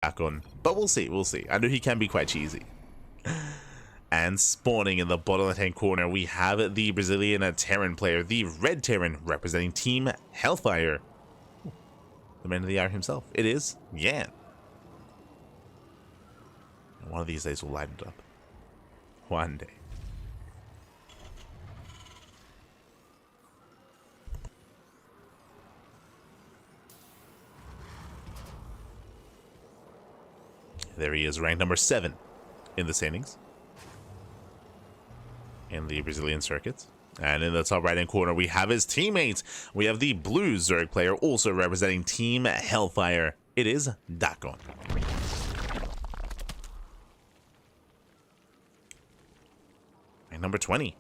DakkoN, but we'll see, we'll see. I know he can be quite cheesy. And spawning in the bottom left-hand corner, we have the Brazilian Terran player, the Red Terran, representing Team Hellfire. The man of the hour himself. It is Yan. And one of these days we'll light it up. One day. There he is, ranked number 7 in the standings in the Brazilian circuit. And in the top right-hand corner, we have his teammates. We have the blue Zerg player, also representing Team Hellfire. It is DakkoN. And number 20.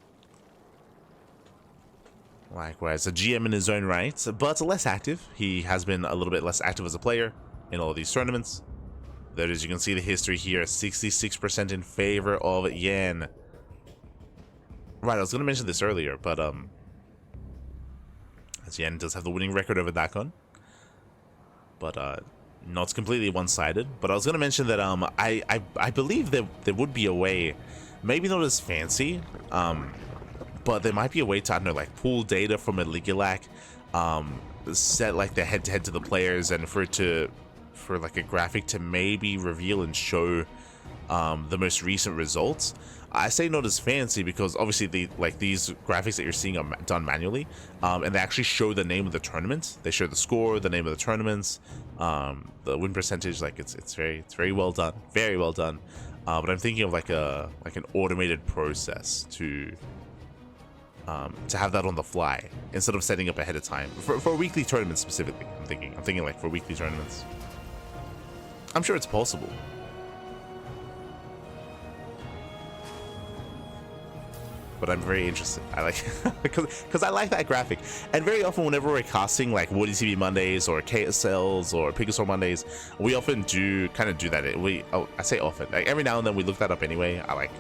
Likewise, a GM in his own right, but less active. He has been a little bit less active as a player in all of these tournaments. There, as you can see, the history here, 66% in favor of Yan. Right, I was going to mention this earlier, but as Yan does have the winning record over DakkoN, but not completely one-sided. But I was going to mention that I believe there would be a way, maybe not as fancy, but there might be a way to, I don't know, like pull data from a Ligulac, set like the head-to-head to the players, and for like a graphic to maybe reveal and show the most recent results. I say not as fancy because obviously these graphics that you're seeing are done manually, and they actually show the name of the tournament. They show the score, the name of the tournaments, the win percentage. Like it's very well done, very well done. But I'm thinking of like an automated process to have that on the fly instead of setting up ahead of time for weekly tournaments specifically. I'm thinking like for weekly tournaments. I'm sure it's possible. But I'm very interested. I like because I like that graphic. And very often, whenever we're casting like Woody TV Mondays or KSLs or Pikasaur Mondays, we often do that. I say often, like every now and then we look that up anyway. I like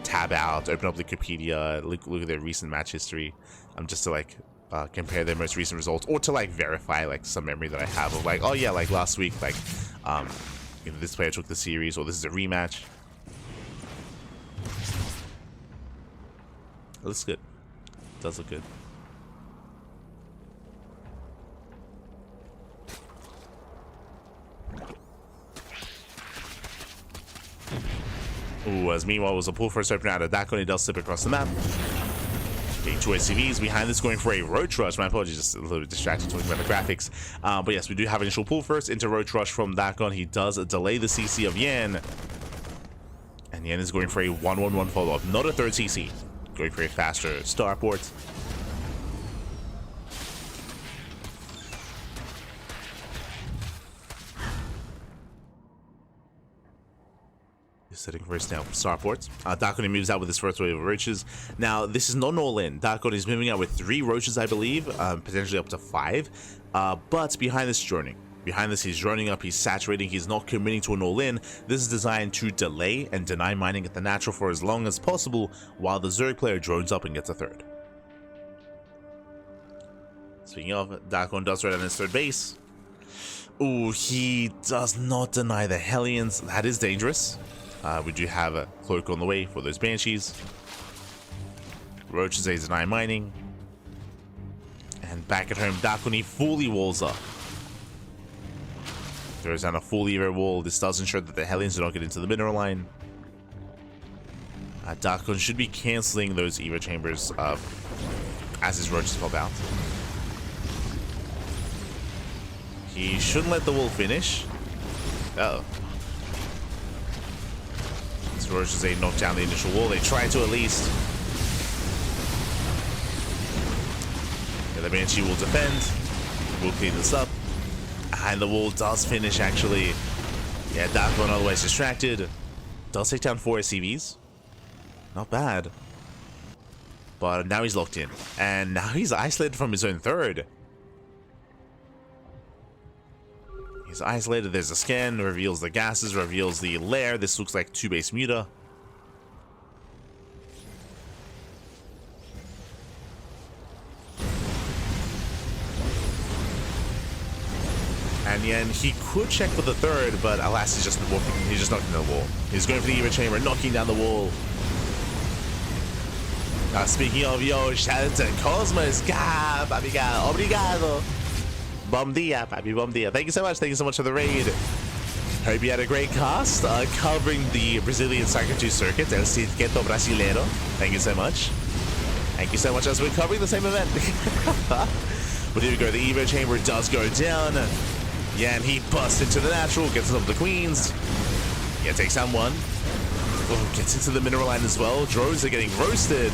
tab out, open up Wikipedia, look at their recent match history, just to like compare their most recent results, or to like verify like some memory that I have of like, oh yeah, like last week, like this player took the series, or this is a rematch. It looks good. It does look good. Ooh, as meanwhile was a pull first opener out of DakkoN. He does slip across the map. Getting 2 SCVs. Behind this, going for a Roach Rush. My apologies, just a little bit distracted talking about the graphics. But yes, we do have initial pull first into Roach Rush from DakkoN. He does delay the CC of Yan. And Yan is going for a 1-1-1 follow-up. Not a third CC. Going for a faster starport. He's setting for his now starport. DakkoN moves out with his first wave of roaches. Now, this is not an all-in. DakkoN is moving out with 3 roaches, I believe, potentially up to 5. But behind this droning. Behind this, he's droning up, he's saturating, he's not committing to an all-in. This is designed to delay and deny mining at the natural for as long as possible, while the Zerg player drones up and gets a third. Speaking of, DakkoN does right on his third base. Ooh, he does not deny the Hellions. That is dangerous. We do have a cloak on the way for those Banshees. Roaches, they deny mining. And back at home, DakkoN, he fully walls up. Throws down a full Evo wall. This does ensure that the Hellions do not get into the mineral line. DakkoN should be cancelling those Evo chambers as his roaches pop out. He shouldn't let the wall finish. Uh-oh. These roaches, they knock down the initial wall. They try to at least. Yeah, the Banshee will defend. We'll clean this up. And the wall does finish, actually. Yeah, DakkoN otherwise distracted. Does take down 4 SCVs. Not bad. But now he's locked in. And now he's isolated from his own third. He's isolated. There's a scan. Reveals the gases. Reveals the lair. This looks like 2-base Muta. And And Yan, he could check for the third, but alas, he's just knocking down the wall. He's going for the Evo Chamber, knocking down the wall. Speaking of, yo, shout out to Cosmos. Papi, obrigado. Bom dia, papi, bom dia. Thank you so much. Thank you so much for the raid. Hope you had a great cast covering the Brazilian StarCraft 2 circuit, El Circuito Brasileiro. Thank you so much. Thank you so much as we're covering the same event. But here we go. The Evo Chamber does go down. Yan, he busts into the natural, gets some of the queens. Yeah, takes down one. Oh, gets into the mineral line as well. Drones are getting roasted.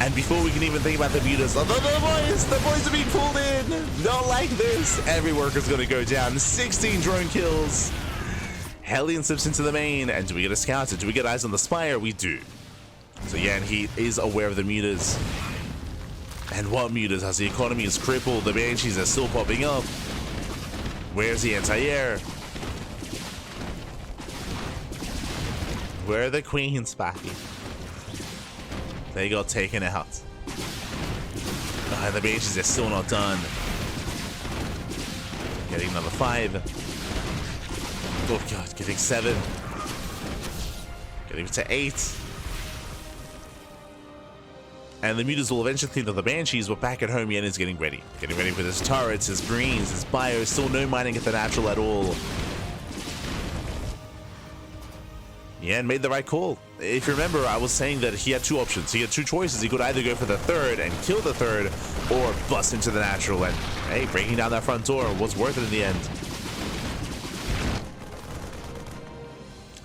And before we can even think about the mutas, the boys are being pulled in. Not like this. Every worker's going to go down. 16 drone kills. Hellion slips into the main. And do we get a scout? Do we get eyes on the spire? We do. So Yan, he is aware of the mutas. And what mutas? As the economy is crippled, the banshees are still popping up. Where's the anti-air? Where are the queens, Pappy? They got taken out. The banshees are still not done. Getting another 5. Oh god, getting 7. Getting to 8. And the mutas will eventually think that the banshees were back at home. Yan is getting ready. Getting ready with his turrets, his greens, his bio. Still no mining at the natural at all. Yan made the right call. If you remember, I was saying that he had 2 options. He had 2 choices. He could either go for the third and kill the third, or bust into the natural. And hey, breaking down that front door was worth it in the end.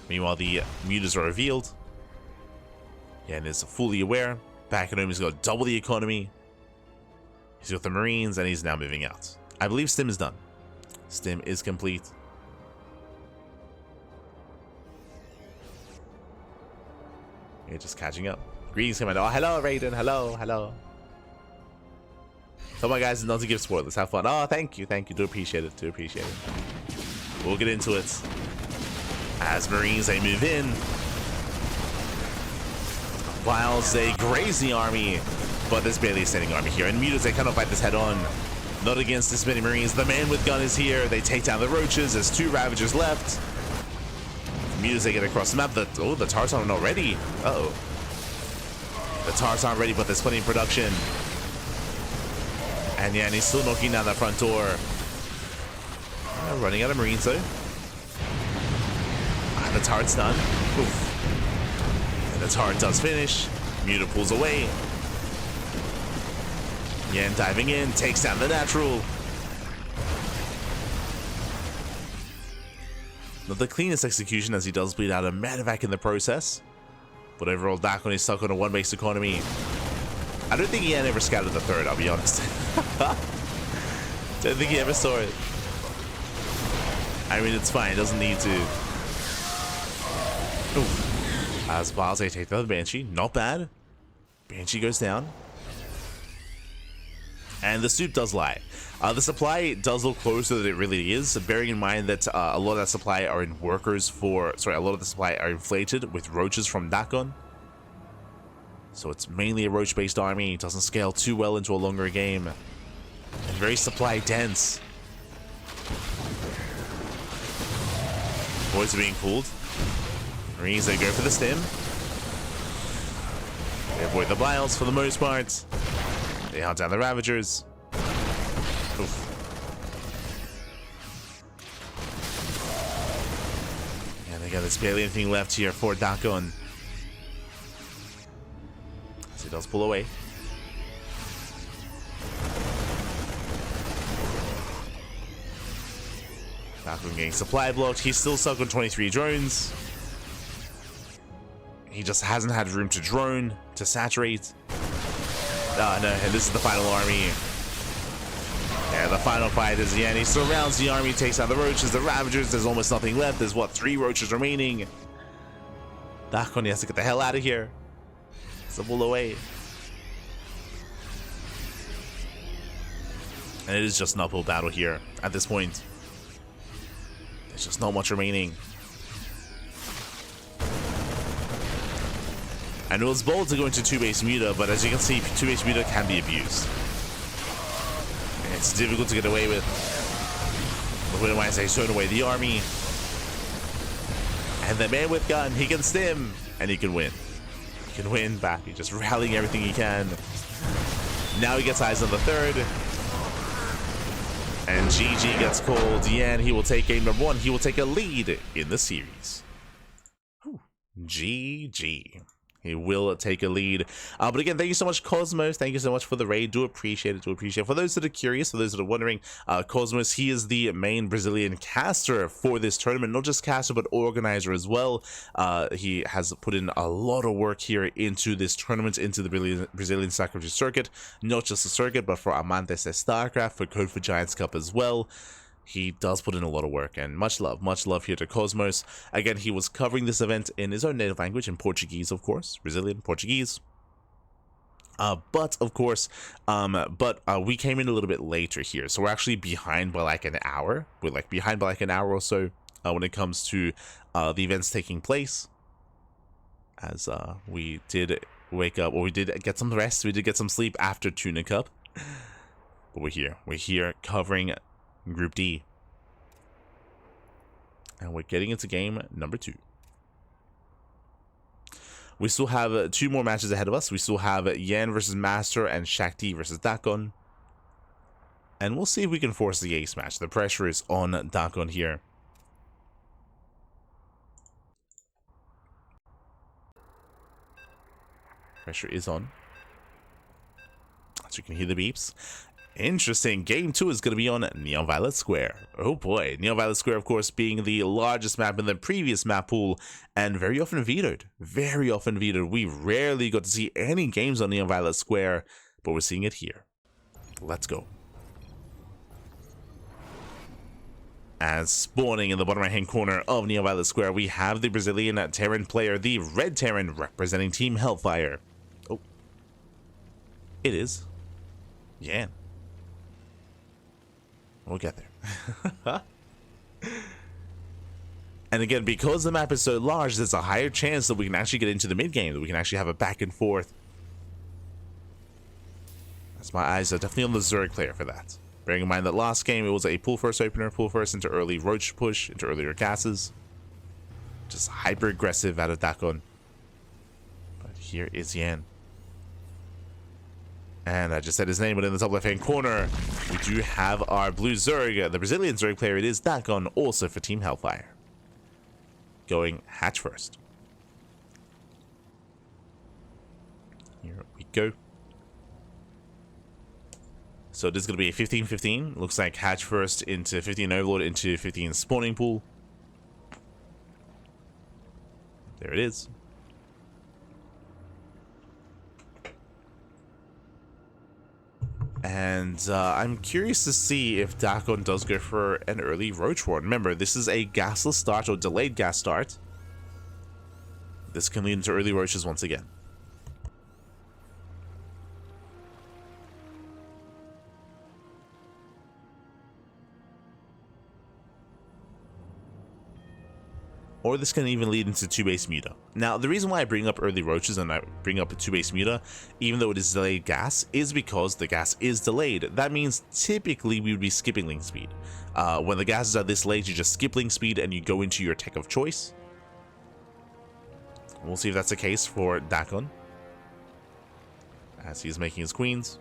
Meanwhile, the mutas are revealed. Yan is fully aware. Back at home, he's got double the economy. He's got the Marines, and he's now moving out. I believe Stim is done. Stim is complete. You're just catching up. Greetings, Commander. Oh, hello, Raiden. Hello, hello. Tell my guys not to give spoilers. Have fun. Oh, thank you. Thank you. Do appreciate it. Do appreciate it. We'll get into it. As Marines, they move in. Whilst they graze the army, but there's barely a standing army here. And mutas, they cannot fight this head on. Not against this many Marines. The man with gun is here. They take down the roaches. There's 2 Ravagers left. Mutas, they get across the map. The turrets aren't not ready. Uh-oh. The turrets aren't ready, but there's plenty in production. And yeah, and he's still knocking down that front door. Running out of Marines, though. The turret's done. Oof. And the turret does finish. Muta pulls away. Yan diving in, takes down the natural. Not the cleanest execution, as he does bleed out a medevac in the process. But overall, DakkoN is stuck on a 1-based economy. I don't think Yan ever scouted the third, I'll be honest. Don't think he ever saw it. I mean, it's fine, it doesn't need to. Ooh. As Baz, they take the Banshee. Not bad. Banshee goes down. And the soup does lie. The supply does look closer than it really is, bearing in mind that a lot of that supply are in workers for... Sorry, a lot of the supply are inflated with roaches from DakkoN. So it's mainly a roach-based army. It doesn't scale too well into a longer game. And very supply dense. Boys are being pulled. Marines, they go for the stim. They avoid the biles for the most part. They hunt down the Ravagers. Oof. And again, there's barely anything left here for DakkoN. So he does pull away. DakkoN getting supply blocked. He's still stuck on 23 drones. He just hasn't had room to drone, to saturate. No, and this is the final army. Yeah, the final fight is Yan. He surrounds the army, takes down the roaches, the Ravagers. There's almost nothing left. There's, what, 3 roaches remaining. DakkoN has to get the hell out of here. So pull away. And it is just an uphill battle here at this point. There's just not much remaining. And it was bold to go into 2-base Muta, but as you can see, 2-base Muta can be abused. And it's difficult to get away with. What do I say? Showing away the army. And the man with gun, he can stim, and he can win. He can win back. He's just rallying everything he can. Now he gets eyes on the third. And GG gets called. Yan, he will take game number 1. He will take a lead in the series. Whew. GG. He will take a lead. But again, thank you so much, Cosmos. Thank you so much for the raid. Do appreciate it. Do appreciate it. For those that are curious, for those that are wondering, Cosmos, he is the main Brazilian caster for this tournament. Not just caster, but organizer as well. He has put in a lot of work here into this tournament, into the Brazilian StarCraft circuit. Not just the circuit, but for Amantes de StarCraft, for Code for Giants Cup as well. He does put in a lot of work, and much love here to Cosmos. Again, he was covering this event in his own native language, in Portuguese, of course, Brazilian Portuguese. But of course, we came in a little bit later here, so we're actually behind by like an hour. We're like behind by like an hour or so when it comes to the events taking place. As we did wake up, or we did get some rest, we did get some sleep after Tuna Cup. But we're here covering Group D, and we're getting into game number 2. We still have 2 more matches ahead of us. We still have Yan versus Master and Shakti versus DakkoN, and we'll see if we can force the ace match. The pressure is on DakkoN here. Pressure is on, as you can hear the beeps. Interesting. Game 2 is going to be on Neon Violet Square. Oh boy. Neon Violet Square, of course, being the largest map in the previous map pool, and very often vetoed. Very often vetoed. We rarely got to see any games on Neon Violet Square, but we're seeing it here. Let's go. As spawning in the bottom right hand corner of Neon Violet Square, we have the Brazilian Terran player, the Red Terran, representing Team Hellfire. Oh. It is Yan. We'll get there. And again, because the map is so large, there's a higher chance that we can actually get into the mid game, that we can actually have a back and forth. As my eyes are definitely on the Zerg player for that. Bearing in mind that last game it was a pull first opener, pull first into early roach push, into earlier gases. Just hyper aggressive out of DakkoN. But here is Yan. And I just said his name, but in the top left-hand corner, we do have our blue Zerg, the Brazilian Zerg player. It is DakkoN, also for Team Hellfire. Going hatch first. Here we go. So this is going to be a 15-15. Looks like hatch first into 15 Overlord into 15 spawning pool. There it is. And I'm curious to see if DakkoN does go for an early Roach Warren. Remember, this is a gasless start or delayed gas start. This can lead into early Roaches once again. Or this can even lead into 2-base Muta. Now, the reason why I bring up early Roaches and I bring up a 2-base Muta, even though it is delayed gas, is because the gas is delayed. That means typically we would be skipping link speed. When the gases are this late, you just skip link speed and you go into your tech of choice. We'll see if that's the case for DakkoN, as he's making his queens.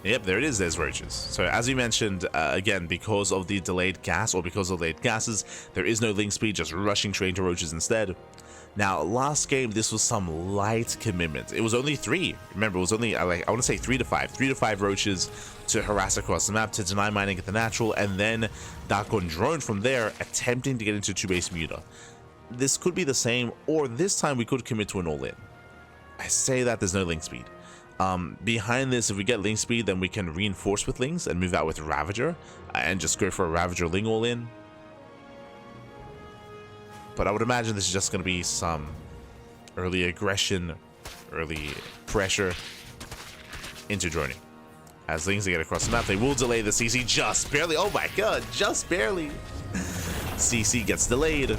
Yep, there it is, there's roaches. So as we mentioned, again, because of the delayed gas, or because of delayed gases, there is no link speed, just rushing straight into roaches instead. Now, last game, this was some light commitment. It was only 3. Remember, it was only, I want to say 3 to 5. 3 to 5 roaches to harass across the map, to deny mining at the natural, and then DakkoN drone from there, attempting to get into 2-base Muta. This could be the same, or this time we could commit to an all-in. I say that there's no link speed. Behind this, if we get link speed, then we can reinforce with links and move out with Ravager and just go for a Ravager Ling all in. But I would imagine this is just going to be some early aggression, early pressure into droning. As Lings get across the map, they will delay the CC just barely. Oh my god, just barely. CC gets delayed.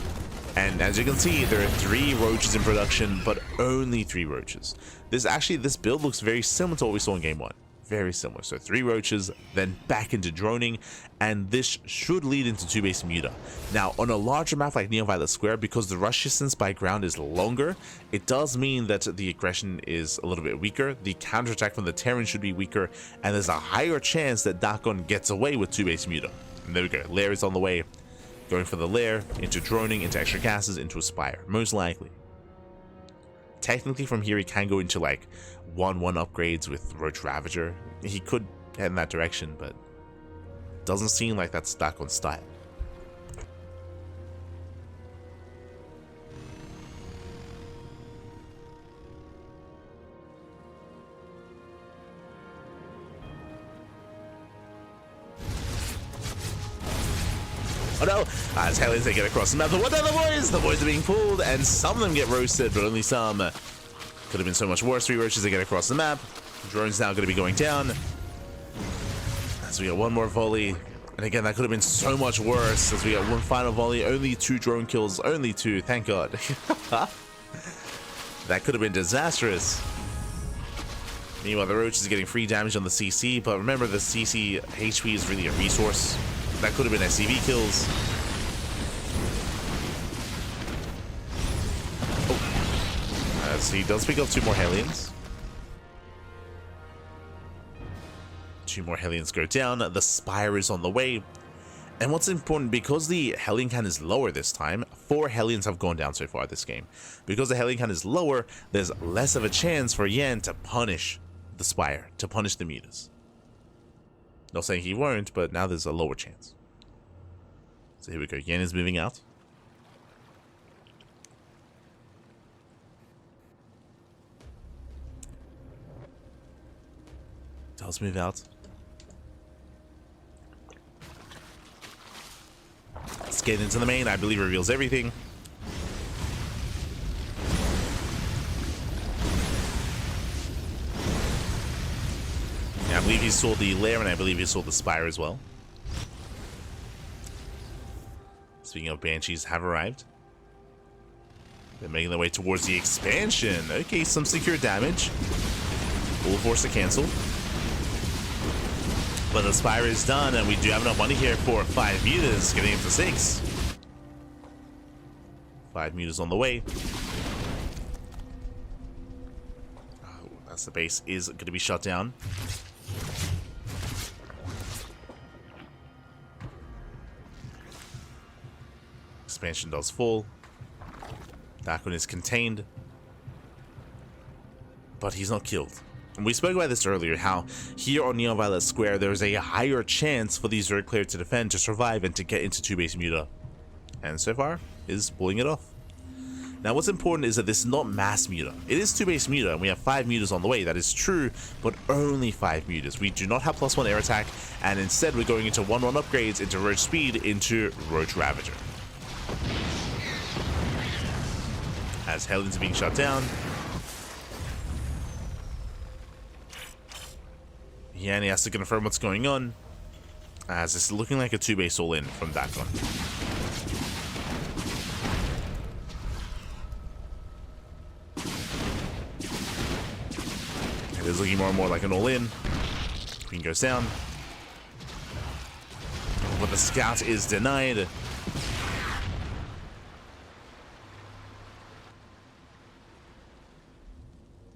And as you can see, there are 3 roaches in production, but only 3 roaches. This build looks very similar to what we saw in game 1. Very similar. So 3 roaches, then back into droning, and this should lead into 2-base muta. Now, on a larger map like Neon Violet Square, because the rush distance by ground is longer, it does mean that the aggression is a little bit weaker, the counterattack from the Terran should be weaker, and there's a higher chance that DakkoN gets away with 2-base muta. And there we go. Lair is on the way. Going for the lair, into droning, into extra gases, into Aspire. Most likely. Technically, from here, he can go into like 1-1 upgrades with Roach Ravager. He could head in that direction, but doesn't seem like that's DakkoN's style. Oh no! As Hellions, they get across the map. What are the boys? The boys are being pulled, and some of them get roasted, but only some. Could have been so much worse. 3 roaches, they get across the map. Drone's now going to be going down. As we get 1 more volley. And again, that could have been so much worse. As we get 1 final volley. Only 2 drone kills. Only 2. Thank God. That could have been disastrous. Meanwhile, the roach is getting free damage on the CC. But remember, the CC HP is really a resource. That could have been SCV kills. Oh. As he does pick up 2 more Hellions. 2 more Hellions go down. The Spire is on the way. And what's important, because the Hellion count is lower this time, 4 Hellions have gone down so far this game. Because the Hellion count is lower, there's less of a chance for Yan to punish the Spire, to punish the mutas. Not saying he won't, but now there's a lower chance. So here we go. Yan is moving out. Does move out. Let's get into the main. I believe reveals everything. Yeah, I believe he saw the lair, and I believe he saw the Spire as well. Speaking of Banshees have arrived. They're making their way towards the expansion. Okay, some secure damage. Full force to cancel. But the Spire is done, and we do have enough money here for 5 mutas, getting him to 6. 5 mutas on the way. Oh, that's the base is going to be shut down. Expansion does fall. DakkoN is contained. But he's not killed. And we spoke about this earlier, how here on Neon Violet Square, there's a higher chance for the Zerg player to defend, to survive, and to get into 2-base muta. And so far, is pulling it off. Now what's important is that this is not mass muta. It is 2-base muta, and we have 5 mutas on the way. That is true, but only 5 mutas. We do not have +1 air attack, and instead we're going into 1-1 upgrades, into Roach Speed, into Roach Ravager. As Hellions are being shut down. Yeah, and he has to confirm what's going on, as it's looking like a 2-base all-in from DakkoN. It is looking more and more like an all-in. Queen goes down. But the scout is denied.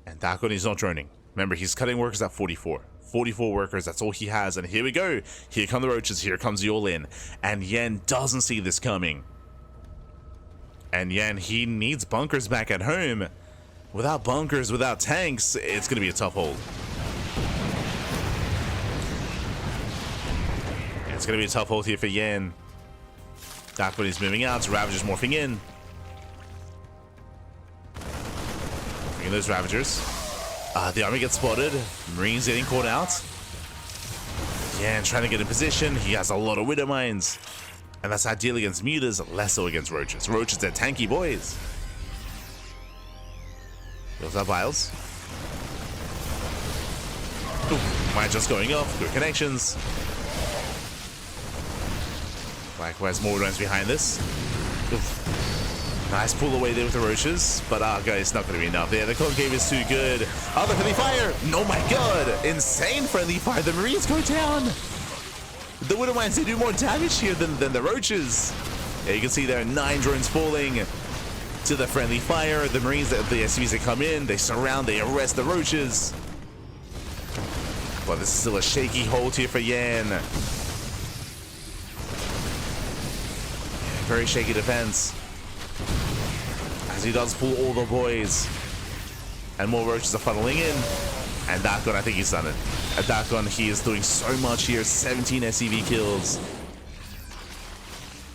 And DakkoN is not droning. Remember, he's cutting workers at 44. 44 workers, that's all he has, and here we go. Here come the roaches, here comes the all-in. And Yan doesn't see this coming. And Yan, he needs bunkers back at home. Without bunkers, without tanks, it's going to be a tough hold. It's going to be a tough hold here for Yan. DakkoN is moving out, Ravager's morphing in. Bringing those Ravagers. The army gets spotted. Marines getting caught out. Yan trying to get in position. He has a lot of Widow Mines. And that's ideal against mutas, less so against roaches. Roaches, they're tanky boys. Those are vials. Ooh, mine just going off. Good connections. Likewise, more Widow Mines behind this. Oof. Nice pull away there with the roaches, but guys, it's not going to be enough. Yeah, the concave is too good. Oh, the friendly fire! Oh my god! Insane friendly fire. The Marines go down. The Widow Mines, they do more damage here than the roaches. Yeah, you can see there are 9 drones falling to the friendly fire. The Marines, the SCVs that come in, they surround, they arrest the roaches. But this is still a shaky hold here for Yan. Yeah, very shaky defense. As he does pull all the boys. And more roaches are funneling in. And DakkoN, I think he's done it. At DakkoN, he is doing so much here. 17 SCV kills.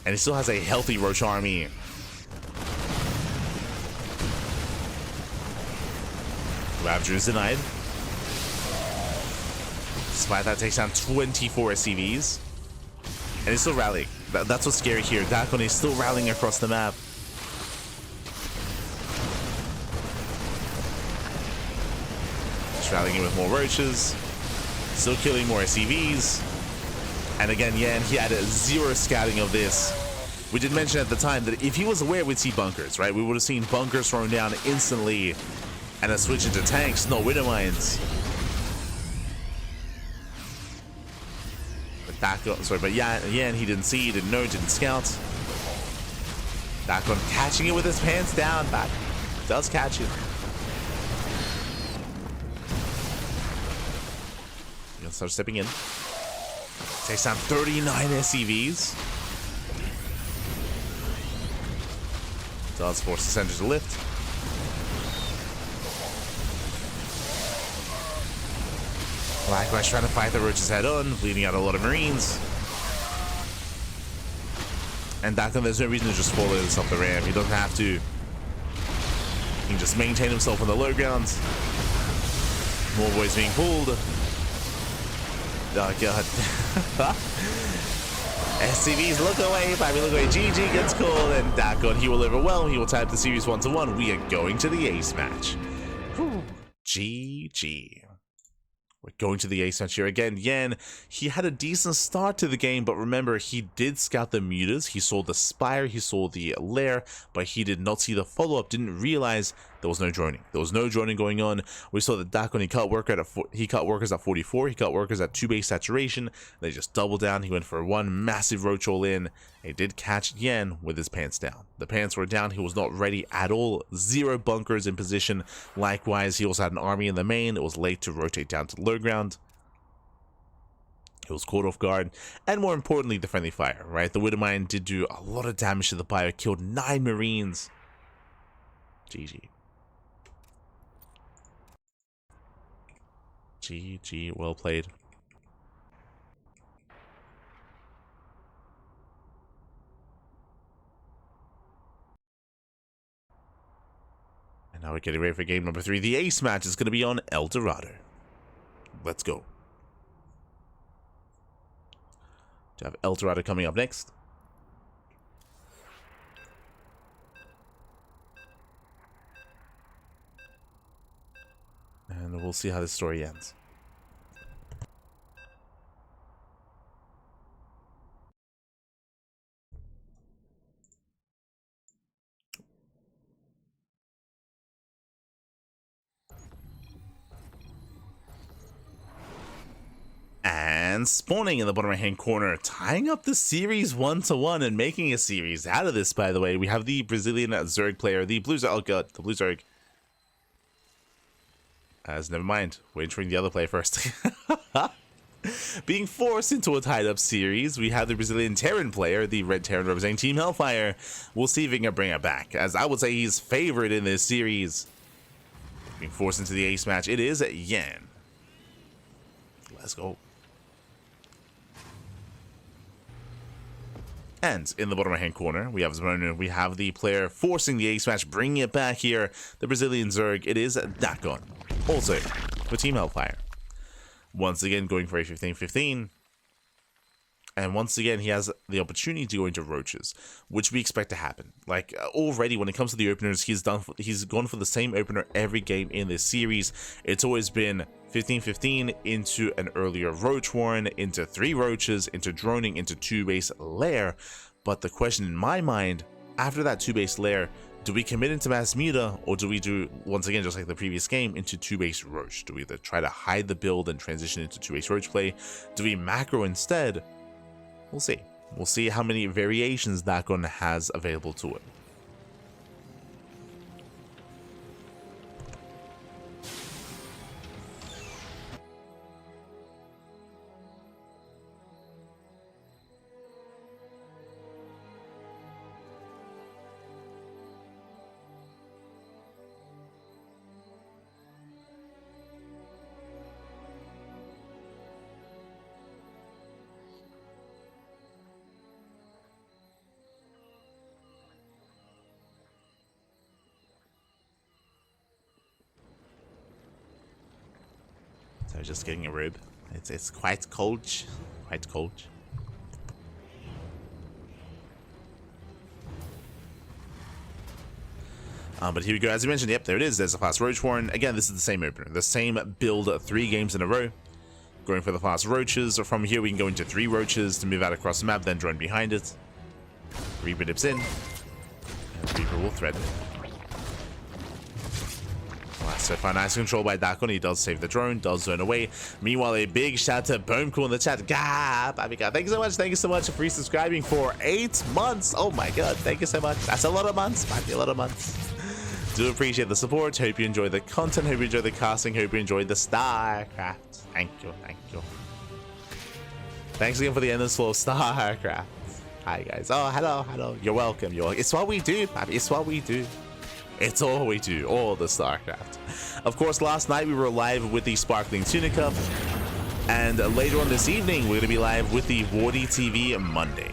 And he still has a healthy roach army. Ravager is denied. Despite that, takes down 24 SCVs. And he's still rallying. That's what's scary here. DakkoN is still rallying across the map. Just rallying in with more roaches. Still killing more SCVs. And again, Yan, he had 0 scouting of this. We did mention at the time that if he was aware, we'd see bunkers, right? We would have seen bunkers thrown down instantly and a switch into tanks, no Widow Mines. But DakkoN, sorry, but Yan, he didn't see, didn't know, didn't scout. DakkoN catching it with his pants down, but does catch it. He's gonna start stepping in. Takes down 39 SCVs. Does force the center to lift. Likewise, trying to fight the roaches head on, bleeding out a lot of Marines. And DakkoN, there's no reason to just follow this off the ramp. He doesn't have to. He can just maintain himself on the low ground. More boys being pulled. Oh god. SCVs look away, Bobby look away, GG gets called, and DakkoN, he will overwhelm, he will type the series 1-1. We are going to the ace match. Whew. GG. We're going to the ace match here again. Yan, he had a decent start to the game, but remember, he did scout the mutas. He saw the spire, he saw the lair, but he did not see the follow-up, didn't realize there was no droning. There was no droning going on. We saw that DakkoN, he cut workers at 44, he cut workers at 2 base saturation. They just doubled down. He went for 1 massive roach all in. He did catch Yan with his pants down. The pants were down. He was not ready at all. 0 bunkers in position. Likewise, he also had an army in the main. It was late to rotate down to the low ground. It was caught off guard. And more importantly, the friendly fire, right? The Widow Mine did do a lot of damage to the pyre. Killed 9 Marines. GG. GG, well played. And now we're getting ready for game number 3. The ace match is going to be on El Dorado. Let's go. To have El Dorado coming up next. And we'll see how this story ends. And spawning in the bottom right hand corner, tying up the series 1-1 and making a series out of this, by the way. We have the Brazilian Zerg player, the Blue Zerg. Oh god, the Blue Zerg. Never mind, we're entering the other player first. Being forced into a tied up series, we have the Brazilian Terran player, the Red Terran representing Team Hellfire. We'll see if he can bring it back, as I would say he's favored in this series. Being forced into the ace match, it is Yan. Let's go. And in the bottom right hand corner, we have the player forcing the ace match, bringing it back here, the Brazilian Zerg. It is DakkoN, also for Team Hellfire. Once again, going for a 15-15. And once again, he has the opportunity to go into roaches, which we expect to happen. Like, already when it comes to the openers, he's gone for the same opener every game in this series. It's always been 15-15 into an earlier roach warren, into 3 roaches, into droning, into 2 base lair. But the question in my mind after that 2-base lair, do we commit into mass muta, or do we do, once again, just like the previous game, into 2-base roach? Do we either try to hide the build and transition into 2-base roach play? Do we macro instead? We'll see. We'll see how many variations DakkoN has available to it. So just getting a rib. It's quite cold. Quite cold. But here we go. As you mentioned, yep, there it is. There's a fast roach warren. Again, this is the same opener. The same build 3 games in a row. Going for the fast roaches. Or from here, we can go into 3 roaches to move out across the map, then drone behind it. Reaper dips in. And Reaper will threaten. So far, nice control by DakkoN. He does save the drone, does zone away. Meanwhile, a big shout to Boomcool in the chat. Thank you so much. Thank you so much for resubscribing for 8 months. Oh my god, thank you so much. That's a lot of months. Might be a lot of months. Do appreciate the support. Hope you enjoy the content. Hope you enjoy the casting. Hope you enjoy the StarCraft. Thank you. Thank you. Thanks again for the endless flow of StarCraft. Hi guys. Oh, hello, hello. You're welcome. It's what we do, Pappy. It's what we do. It's all we do, all the StarCraft. Of course, last night we were live with the Sparkling Tuna Cup, and later on this evening we're going to be live with the Wardy TV Monday.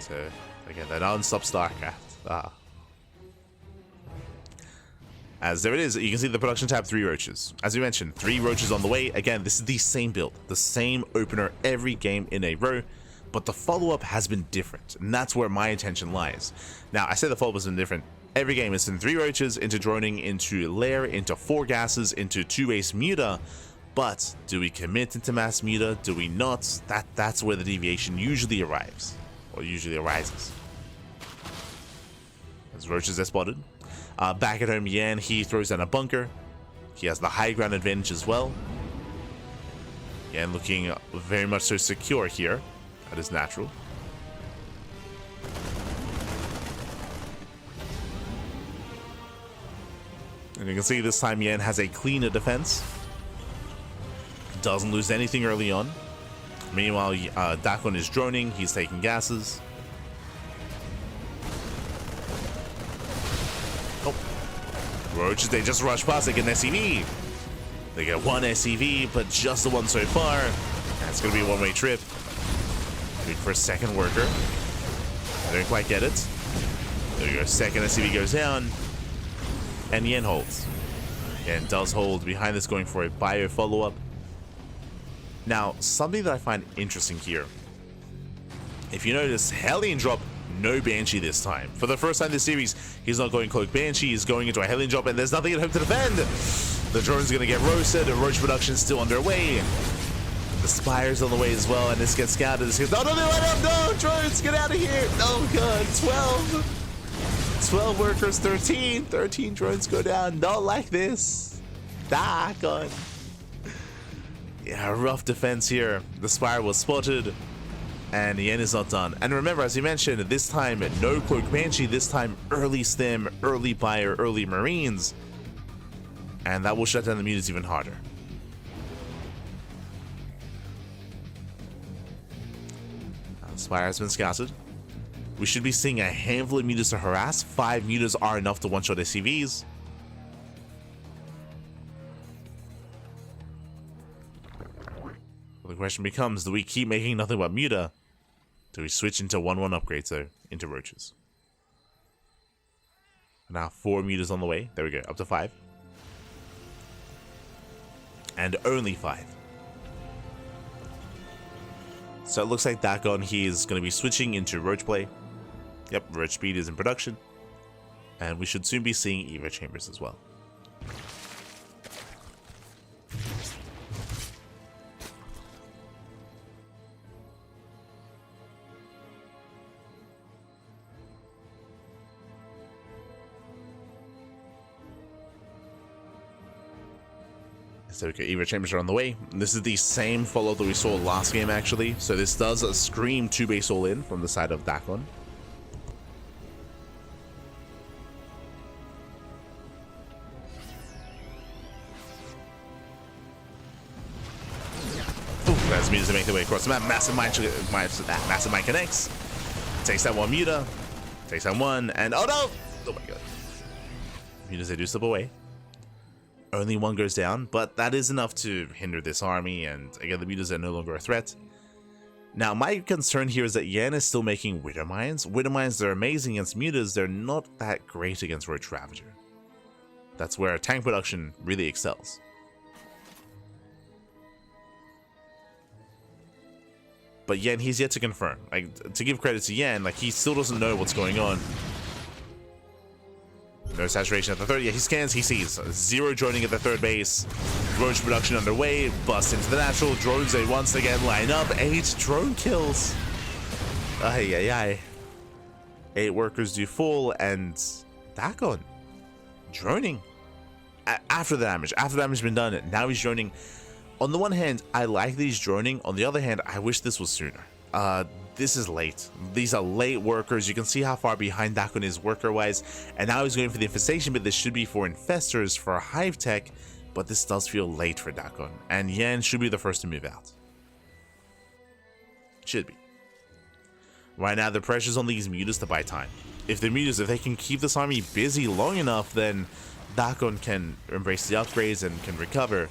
So, again, the non-stop StarCraft. As there it is, you can see the production tab, 3 roaches. As we mentioned, 3 roaches on the way. Again, this is the same build, the same opener every game in a row. But the follow-up has been different, and that's where my attention lies. Now, I say the follow-up has been different. Every game it's been 3 roaches, into droning, into lair, into 4 gases, into 2-base muta. But do we commit into mass muta? Do we not? That's where the deviation usually arrives, or usually arises. As roaches are spotted. Back at home, Yan, he throws down a bunker. He has the high ground advantage as well. Yan looking very much so secure here. That is natural. And you can see this time Yan has a cleaner defense. Doesn't lose anything early on. Meanwhile, DakkoN is droning. He's taking gases. Oh. Roaches, they just rush past. They get an SCV. They get 1 SCV, but just the one so far. That's going to be a one-way trip. Wait for a second worker. I don't quite get it. There you go. Second SCV goes down. And Yan holds. Yan does hold behind this, going for a bio follow-up. Now, something that I find interesting here. If you notice, Hellion drop, no Banshee this time. For the first time this series, he's not going Cloak Banshee. He's going into a Hellion drop, and there's nothing at home to defend. The drone's going to get roasted. The roach production is still underway. The Spire's on the way as well, and this gets scouted. This gets, no, drones, get out of here. Oh god, 12 workers, 13 drones go down. Not like this. DakkoN. Yeah, rough defense here. The Spire was spotted, and the end is not done. And remember, as you mentioned, this time no Cloak Banshee, this time early stem, early buyer, early Marines, and that will shut down the mutas even harder. Spire has been scouted. We should be seeing a handful of mutas to harass. 5 mutas are enough to one-shot SCVs. The question becomes, do we keep making nothing but muta? Do we switch into 1-1 upgrades, though, into roaches? Now 4 mutas on the way. There we go, up to 5. And only 5. So it looks like DakkoN, he is going to be switching into roach play. Yep, roach speed is in production. And we should soon be seeing Evo chambers as well. So okay, Evo Chambers are on the way. This is the same follow that we saw last game, actually. So this does scream 2-base all-in from the side of DakkoN. As mutas make their way across the map, massive mine connects. Takes that one muta, takes that one, and oh no! Oh my god. Mutas, they do slip away. Only one goes down, but that is enough to hinder this army, and again, the mutas are no longer a threat. Now, my concern here is that Yan is still making Widow Mines. Widow Mines, they're amazing against mutas, they're not that great against Roach Ravager. That's where tank production really excels. But Yan, he's yet to confirm. Like, to give credit to Yan, like, he still doesn't know what's going on. No saturation at the third. Yeah, he scans, he sees. Zero droning at the third base. Roach production underway. Bust into the natural. Drones, they once again line up. 8 drone kills. Ay, ay, ay. 8 workers do full, and DakkoN droning. After the damage. After the damage has been done, now he's droning. On the one hand, I like that he's droning. On the other hand, I wish this was sooner. This is late. These are late workers. You can see how far behind DakkoN is worker-wise. And now he's going for the infestation, but this should be for infestors, for hive tech. But this does feel late for DakkoN. And Yan should be the first to move out. Should be. Right now, the pressure's on these mutas to buy time. If the mutas, if they can keep this army busy long enough, then DakkoN can embrace the upgrades and can recover.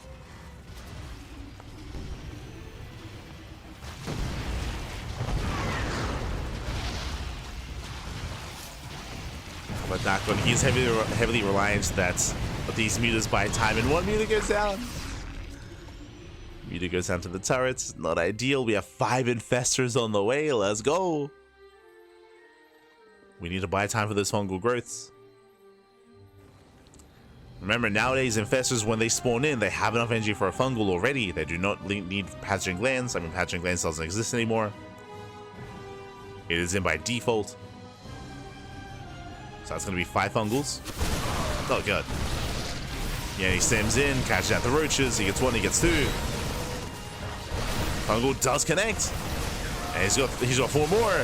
But DakkoN, he's heavily reliant that these mutas buy time, and one muta goes down. Muta goes down to the turrets. Not ideal. We have 5 infestors on the way. Let's go. We need to buy time for those fungal growths. Remember, nowadays, infestors, when they spawn in, they have enough energy for a fungal already. They do not need pathogen glands. I mean, pathogen glands doesn't exist anymore. It is in by default. So that's going to be 5 fungals. Oh, god. Yeah, he stems in, catches out the roaches. He gets 1, he gets 2. Fungal does connect. And he's got 4 more.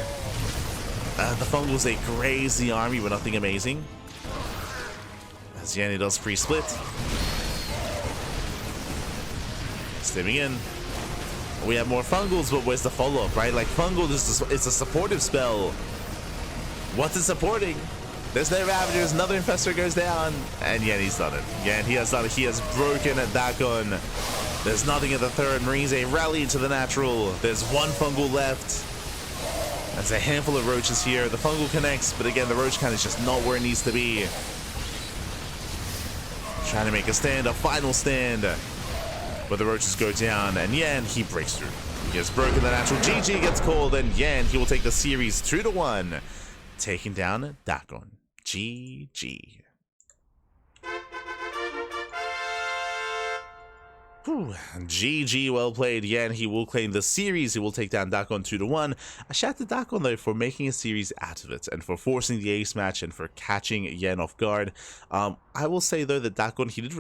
The fungals, they graze the army with nothing amazing. As Yanni does free split. Stemming in. We have more fungals, but where's the follow-up, right? Like, fungal is it's a supportive spell. What's it supporting? There's no Ravagers, another Infestor goes down, and Yanni's done it. Yeah, he has done it. He has broken at DakkoN. There's nothing at the third. Marines, a rally to the natural. There's 1 fungal left. There's a handful of roaches here. The fungal connects, but again, the roach count is just not where it needs to be. Trying to make a stand, a final stand. But the roaches go down, and Yan, he breaks through. He gets broken, the natural GG gets called, and Yan, he will take the series 2-1. Taking down DakkoN. GG. Whew. GG, well played. Yan, he will claim the series. He will take down DakkoN 2-1. A shout to DakkoN, though, for making a series out of it and for forcing the ace match and for catching Yan off guard. I will say, though, that DakkoN, he did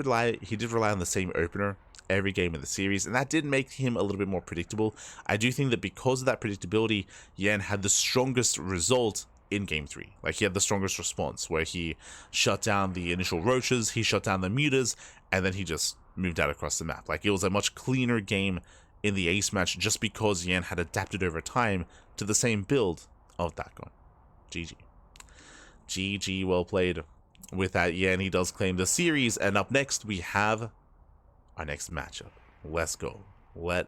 rely on the same opener every game in the series, and that did make him a little bit more predictable. I do think that because of that predictability, Yan had the strongest result in game 3. Like, he had the strongest response, where he shut down the initial roaches, he shut down the mutas, and then he just moved out across the map. Like, it was a much cleaner game in the ace match just because Yan had adapted over time to the same build of DakkoN. GG. GG, well played. With that, Yan, he does claim the series, and up next we have our next matchup. Let's go. Let